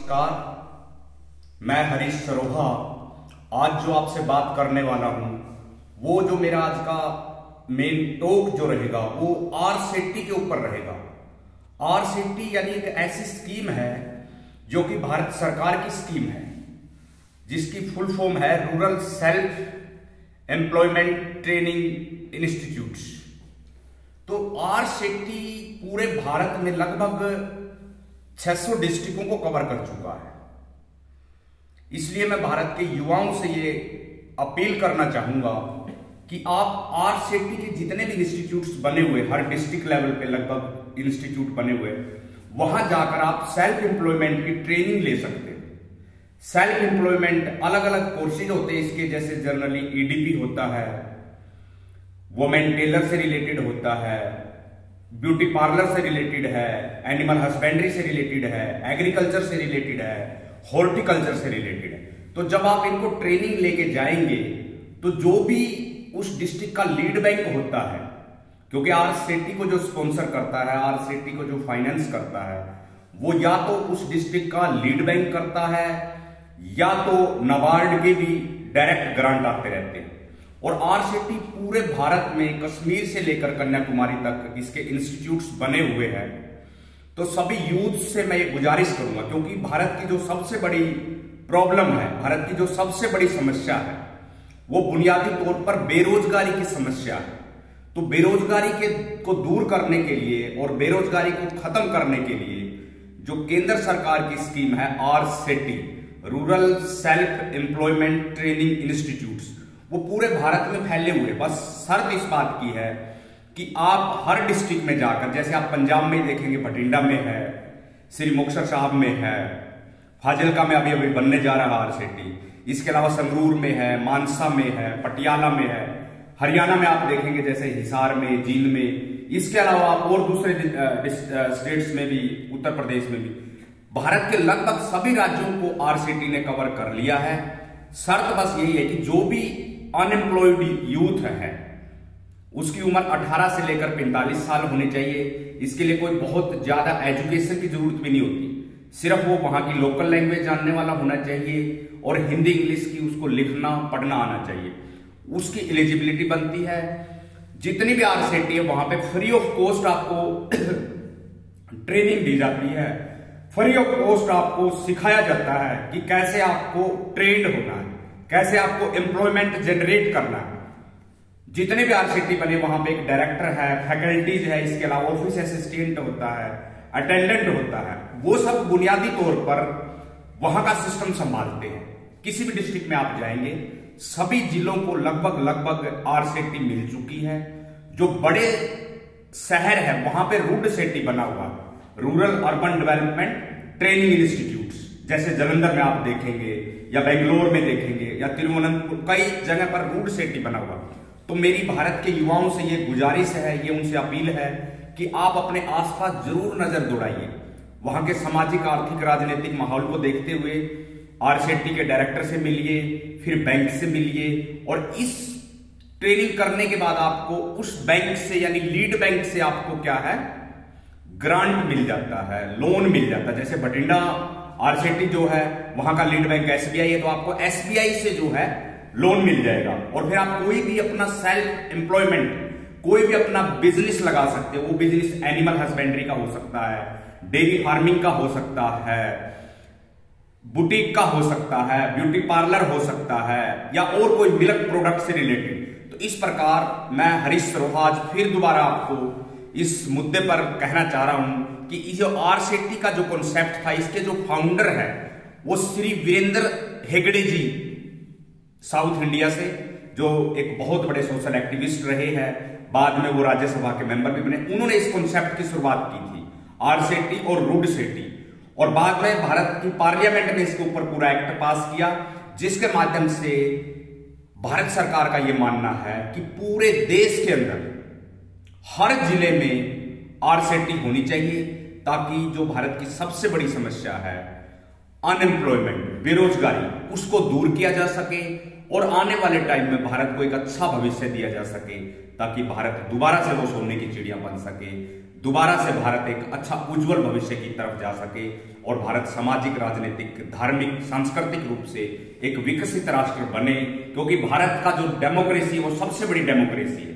नमस्कार। मैं हरीश सरोहा आज जो आपसे बात करने वाला हूं वो जो मेरा आज का मेन टॉक जो रहेगा वो आरसेटी के ऊपर रहेगा। आरसेटी यानी एक ऐसी स्कीम है जो कि भारत सरकार की स्कीम है जिसकी फुल फॉर्म है rural self employment training institute. तो आरसेटी पूरे भारत में लगभग 600 डिस्ट्रिक्टों को कवर कर चुका है। इसलिए मैं भारत के युवाओं से ये अपील करना चाहूंगा कि आप आरसेटी के जितने भी इंस्टीट्यूट्स बने हुए, हर डिस्ट्रिक्ट लेवल पे लगभग इंस्टीट्यूट बने हुए, वहां जाकर आप सेल्फ एम्प्लॉयमेंट की ट्रेनिंग ले सकते हैं। सेल्फ एम्प्लॉयमेंट अलग अलग कोर्सेज होते हैं इसके, जैसे जनरली ईडीपी होता है, वुमेन टेलर से रिलेटेड होता है, ब्यूटी पार्लर से रिलेटेड है, एनिमल हस्बेंड्री से रिलेटेड है, एग्रीकल्चर से रिलेटेड है, हॉर्टिकल्चर से रिलेटेड है। तो जब आप इनको ट्रेनिंग लेके जाएंगे तो जो भी उस डिस्ट्रिक्ट का लीड बैंक होता है, क्योंकि आरसेटी को जो स्पॉन्सर करता है, आरसेटी को जो फाइनेंस करता है, वो या तो उस डिस्ट्रिक्ट का लीड बैंक करता है या तो नाबार्ड के भी डायरेक्ट ग्रांट आते रहते हैं। और आरसेटी पूरे भारत में कश्मीर से लेकर कन्याकुमारी तक इसके इंस्टीट्यूट्स बने हुए हैं। तो सभी यूथ से मैं ये गुजारिश करूंगा, क्योंकि भारत की जो सबसे बड़ी प्रॉब्लम है, भारत की जो सबसे बड़ी समस्या है, वो बुनियादी तौर पर बेरोजगारी की समस्या है। तो बेरोजगारी को दूर करने के लिए और बेरोजगारी को खत्म करने के लिए जो केंद्र सरकार की स्कीम है RSETI, rural self employment training institutes, वो पूरे भारत में फैले हुए। बस शर्त इस बात की है कि आप हर डिस्ट्रिक्ट में जाकर, जैसे आप पंजाब में देखेंगे बठिंडा में है, श्री मुक्तसर साहब में है, फाजिल्का में अभी अभी बनने जा रहा है आरसेटी, इसके अलावा संगरूर में है, मानसा में है, पटियाला में है, हरियाणा में आप देखेंगे जैसे हिसार में, जींद में, इसके अलावा और दूसरे स्टेट्स में भी, उत्तर प्रदेश में भी, भारत के लगभग सभी राज्यों को आरसेटी ने कवर कर लिया है। शर्त बस यही है कि जो भी अनएम्प्लॉयड यूथ है उसकी उम्र 18 से लेकर 45 साल होनी चाहिए। इसके लिए कोई बहुत ज्यादा एजुकेशन की जरूरत भी नहीं होती, सिर्फ वो वहां की लोकल लैंग्वेज जानने वाला होना चाहिए और हिंदी इंग्लिश की उसको लिखना पढ़ना आना चाहिए, उसकी एलिजिबिलिटी बनती है। जितनी भी आरसेटी है वहां पे फ्री ऑफ कॉस्ट आपको ट्रेनिंग दी जाती है, फ्री ऑफ कॉस्ट आपको सिखाया जाता है कि कैसे आपको ट्रेंड होना है, कैसे आपको एम्प्लॉयमेंट जनरेट करना है। जितने भी आरसेटी बने वहां पे एक डायरेक्टर है, फैकल्टीज है, इसके अलावा ऑफिस असिस्टेंट होता है, अटेंडेंट होता है, वो सब बुनियादी तौर पर वहां का सिस्टम संभालते हैं। किसी भी डिस्ट्रिक्ट में आप जाएंगे, सभी जिलों को लगभग आरसेटी मिल चुकी है। जो बड़े शहर है वहां पे रूड सेटी बना हुआ, rural urban development training institutes, जैसे जालंधर में आप देखेंगे या बेंगलोर में देखेंगे या तिरुवनंतपुर, कई जगह पर रूड सेटी बना हुआ। तो मेरी भारत के युवाओं से ये गुजारिश है, ये उनसे अपील है कि आप अपने आसपास जरूर नजर दौड़ाइए। वहां के सामाजिक, आर्थिक, राजनीतिक माहौल को देखते हुए आरसेटी के डायरेक्टर से मिलिए, फिर बैंक से मिलिए, और इस ट्रेनिंग करने के बाद आपको उस बैंक से यानी लीड बैंक से आपको क्या है, ग्रांट मिल जाता है, लोन मिल जाता है। जैसे बठिंडा आरसेटी जो है वहां का लीड बैंक एसबीआई है, तो आपको एसबीआई से जो है लोन मिल जाएगा और फिर आप कोई भी अपना सेल्फ एम्प्लॉयमेंट, कोई भी अपना बिजनेस लगा सकते हो। वो बिजनेस एनिमल हस्बेंड्री का हो सकता है, डेयरी फार्मिंग का हो सकता है, बुटीक का हो सकता है, ब्यूटी पार्लर हो सकता है, या और कोई मिल्क प्रोडक्ट से रिलेटेड। तो इस प्रकार मैं हरीश सरोहा आज फिर दोबारा आपको इस मुद्दे पर कहना चाह रहा हूं कि इस जो आरसेटी का जो कॉन्सेप्ट था, इसके जो फाउंडर है वो श्री वीरेंद्र हेगड़े जी, साउथ इंडिया से, जो एक बहुत बड़े सोशल एक्टिविस्ट रहे हैं, बाद में वो राज्यसभा के मेंबर भी बने। उन्होंने इस कॉन्सेप्ट की शुरुआत की थी, आरसेटी और रूड सेटी, और बाद में भारत की पार्लियामेंट ने इसके ऊपर पूरा एक्ट पास किया, जिसके माध्यम से भारत सरकार का यह मानना है कि पूरे देश के अंदर हर जिले में आरसेटी होनी चाहिए, ताकि जो भारत की सबसे बड़ी समस्या है अनएम्प्लॉयमेंट, बेरोजगारी, उसको दूर किया जा सके और आने वाले टाइम में भारत को एक अच्छा भविष्य दिया जा सके, ताकि भारत दोबारा से वो सोने की चिड़िया बन सके। दोबारा से भारत एक अच्छा उज्जवल भविष्य की तरफ जा सके और भारत सामाजिक, राजनीतिक, धार्मिक, सांस्कृतिक रूप से एक विकसित राष्ट्र बने। क्योंकि भारत का जो डेमोक्रेसी है वो सबसे बड़ी डेमोक्रेसी है।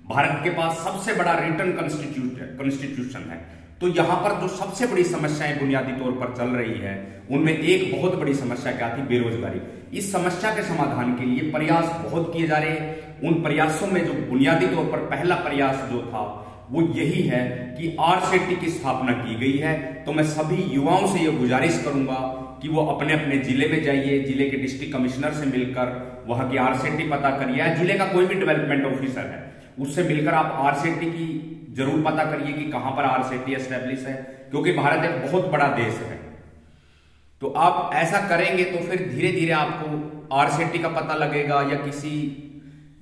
भारत के पास सबसे बड़ा रिटर्न कॉन्स्टिट्यूशन है। तो यहां पर जो सबसे बड़ी समस्याएं बुनियादी तौर पर चल रही है उनमें एक बहुत बड़ी समस्या क्या थी? बेरोजगारी। इस समस्या के समाधान के लिए प्रयास बहुत किए जा रहे हैं। उन प्रयासों में जो बुनियादी तौर पर पहला प्रयास जो था वो यही है कि आरसेटी की स्थापना की गई है। तो मैं सभी युवाओं से यह गुजारिश करूंगा कि वो अपने अपने जिले में जाइए, जिले के डिस्ट्रिक्ट कमिश्नर से मिलकर वहां की आरसेटी पता करिए। जिले का कोई भी डेवलपमेंट ऑफिसर है उससे मिलकर आप आरसेटी की जरूर पता करिए कि कहां पर आरसेटी एस्टेब्लिश है, क्योंकि भारत एक बहुत बड़ा देश है। तो आप ऐसा करेंगे तो फिर धीरे धीरे आपको आरसेटी का पता लगेगा या किसी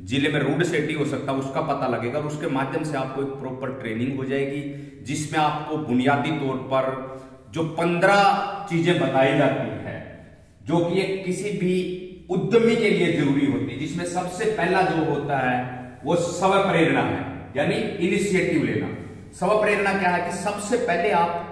जिले में रोड सेफ्टी हो सकता है उसका पता लगेगा और उसके माध्यम से आपको एक प्रॉपर ट्रेनिंग हो जाएगी जिसमें आपको बुनियादी तौर पर जो 15 चीजें बताई जाती है जो कि एक किसी भी उद्यमी के लिए जरूरी होती है, जिसमें सबसे पहला जो होता है वो स्व प्रेरणा है, यानी इनिशिएटिव लेना। स्व प्रेरणा क्या है कि सबसे पहले आप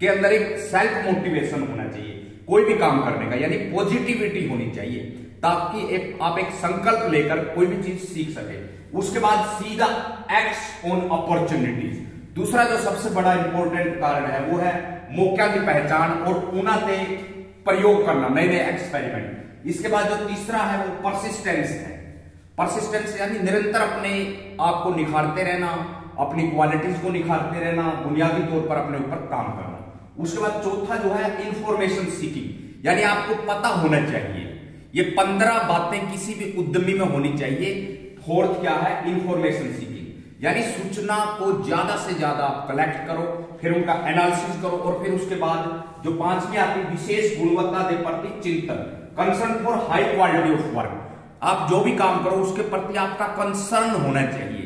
के अंदर एक सेल्फ मोटिवेशन होना चाहिए कोई भी काम करने का, यानी पॉजिटिविटी होनी चाहिए ताकि आप एक संकल्प लेकर कोई भी चीज सीख सके। उसके बाद सीधा एक्ट्स ऑन अपॉर्चुनिटीज। दूसरा जो सबसे बड़ा इंपॉर्टेंट कारण है वो है मौका की पहचान और उन्हें प्रयोग करना, नए नए एक्सपेरिमेंट। इसके बाद जो तीसरा है वो परसिस्टेंस है। परसिस्टेंस यानी निरंतर अपने आप को निखारते रहना, अपनी क्वालिटीज को निखारते रहना, बुनियादी तौर पर अपने ऊपर काम करना। उसके बाद चौथा जो है इंफॉर्मेशन सीकिंग, यानी आपको पता होना चाहिए। ये 15 बातें किसी भी उद्यमी में होनी चाहिए। फोर्थ क्या है? इंफॉर्मेशन सीकिंग, यानी सूचना को ज्यादा से ज्यादा आप कलेक्ट करो, फिर उनका एनालिसिस करो और फिर उसके बाद जो पांचवी आती है विशेष गुणवत्ता के प्रति चिंतन, concern for high quality of work. आप जो भी काम करो उसके प्रति आपका कंसर्न होना चाहिए,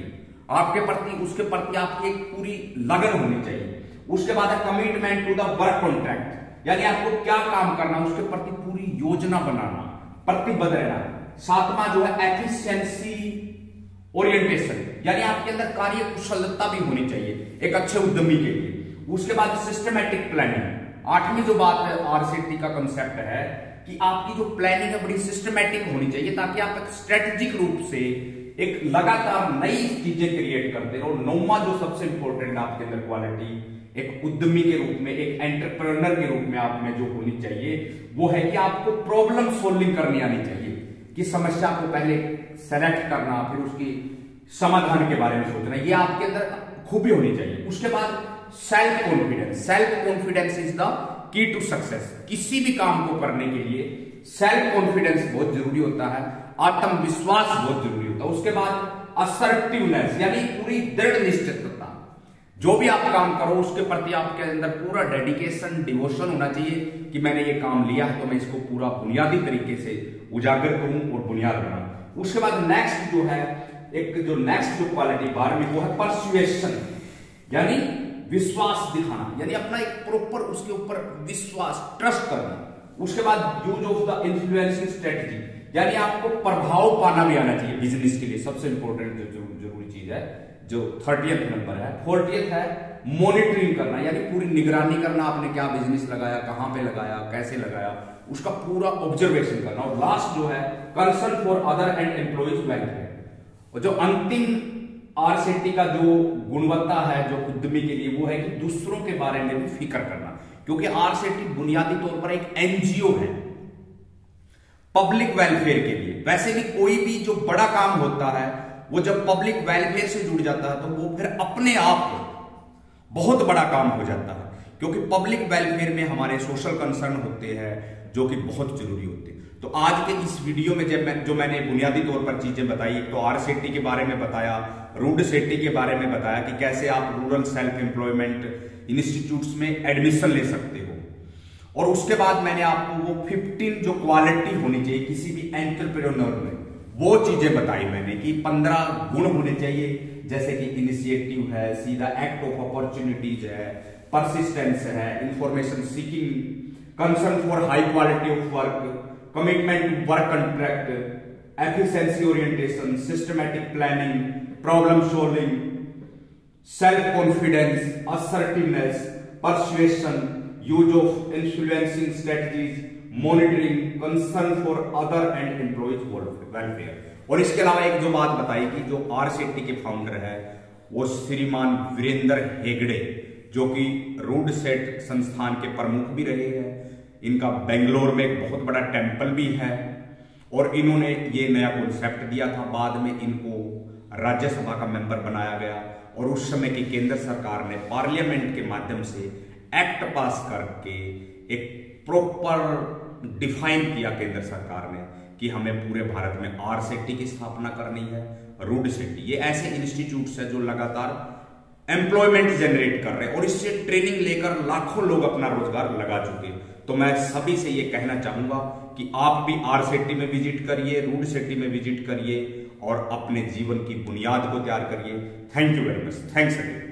आपके प्रति उसके प्रति आपकी एक पूरी लगन होनी चाहिए। उसके बाद है commitment to the work contract, यानी आपको क्या काम करना उसके प्रति पूरी योजना बनाना, प्रतिबद्ध रहना। सातवां जो है एफिशिएंसी ओरिएंटेशन, यानी आपके अंदर कार्य कुशलता भी होनी चाहिए एक अच्छे उद्यमी के लिए। उसके बाद सिस्टमैटिक प्लानिंग। आठवीं जो बात है आरसेटी का कंसेप्ट है कि आपकी जो प्लानिंग है बड़ी सिस्टमैटिक होनी चाहिए ताकि आप एक स्ट्रेटेजिक रूप से एक लगातार नई चीजें क्रिएट करते रहो। नौवां जो सबसे इंपॉर्टेंट आपके अंदर क्वालिटी एक उद्यमी के रूप में, एक एंटरप्रेन्योर के रूप में आप में जो होनी चाहिए वो है कि आपको प्रॉब्लम सॉल्विंग करनी आनी चाहिए, कि समस्या को पहले सेलेक्ट करना फिर उसकी समाधान के बारे में सोचना, ये आपके अंदर खूबी होनी चाहिए। उसके बाद self confidence. Self confidence is the key to success. किसी भी काम को करने के लिए सेल्फ कॉन्फिडेंस बहुत जरूरी होता है, आत्मविश्वास बहुत जरूरी होता है। उसके बाद असर्टिवनेस, यानी पूरी दृढ़ निश्चितता। जो भी आप काम करो उसके प्रति आपके अंदर पूरा डेडिकेशन, डिवोशन होना चाहिए कि मैंने ये काम लिया है तो मैं इसको पूरा बुनियादी तरीके से उजागर करूं और बुनियाद बनाऊं। उसके बाद नेक्स्ट जो है नेक्स्ट जो क्वालिटी 12वीं वो है परसुएशन, यानी विश्वास दिखाना, यानी अपना एक प्रॉपर उसके ऊपर विश्वास, ट्रस्ट करना। उसके बाद use of the influencing strategy, यानी आपको प्रभाव पाना भी आना चाहिए बिजनेस के लिए। सबसे इंपॉर्टेंट जो जरूरी चीज है जो 30th नंबर है। 40th है मॉनिटरिंग करना, यानी पूरी निगरानी करना, आपने क्या बिजनेस लगाया, कहां पे लगाया, कैसे लगाया, उसका पूरा ऑब्जर्वेशन करना। और लास्ट जो है concern for other and employees welfare. और जो अंतिम आरसेटी का जो गुणवत्ता है जो उद्यमी के लिए वो है कि दूसरों के बारे में भी फिक्र करना, क्योंकि आरसेटी बुनियादी तौर पर एक एनजीओ है पब्लिक वेलफेयर के लिए। वैसे भी कोई भी जो बड़ा काम होता है वो जब पब्लिक वेलफेयर से जुड़ जाता है तो वो फिर अपने आप बहुत बड़ा काम हो जाता है, क्योंकि पब्लिक वेलफेयर में हमारे सोशल कंसर्न होते हैं जो कि बहुत जरूरी होते हैं। तो आज के इस वीडियो में जो मैंने बुनियादी तौर पर चीजें बताई, एक तो आरसेटी के बारे में बताया, रूड सेफ्टी के बारे में बताया कि कैसे आप रूरल सेल्फ एम्प्लॉयमेंट इंस्टीट्यूट्स में एडमिशन ले सकते हो, और उसके बाद मैंने आपको वो 15 जो क्वालिटी होनी चाहिए किसी भी एंटरप्रेन्योर में वो चीजें बताई मैंने कि 15 गुण होने चाहिए, जैसे कि इनिशिएटिव है, सीधा एक्ट ऑफ अपॉर्चुनिटीज है, परसिस्टेंस है, information seeking, concern for high quality of work, commitment to work contract, efficiency orientation, systematic planning, problem solving, self confidence, assertiveness, persuasion, use of influencing strategies, monitoring, concern for other and employees welfare. और इसके अलावा एक जो बात बताई कि जो RSETI के फाउंडर है वो श्रीमान वीरेंद्र हेगड़े, जो कि रूडसेट संस्थान के प्रमुख भी रहे हैं। इनका बेंगलोर में एक बहुत बड़ा टेम्पल भी है और इन्होंने ये नया कॉन्सेप्ट दिया था। बाद में इनको राज्यसभा का मेंबर बनाया गया और उस समय की केंद्र सरकार ने पार्लियामेंट के माध्यम से एक्ट पास करके एक प्रॉपर डिफाइन किया केंद्र सरकार ने कि हमें पूरे भारत में आरसेटी की स्थापना करनी है। रूडसेटी ये ऐसे इंस्टीट्यूट्स है जो लगातार एम्प्लॉयमेंट जनरेट कर रहे हैं और इससे ट्रेनिंग लेकर लाखों लोग अपना रोजगार लगा चुके। तो मैं सभी से ये कहना चाहूंगा कि आप भी आरसेटी में विजिट करिए, रूडसेटी में विजिट करिए और अपने जीवन की बुनियाद को तैयार करिए। Thank you very much. Thanks again.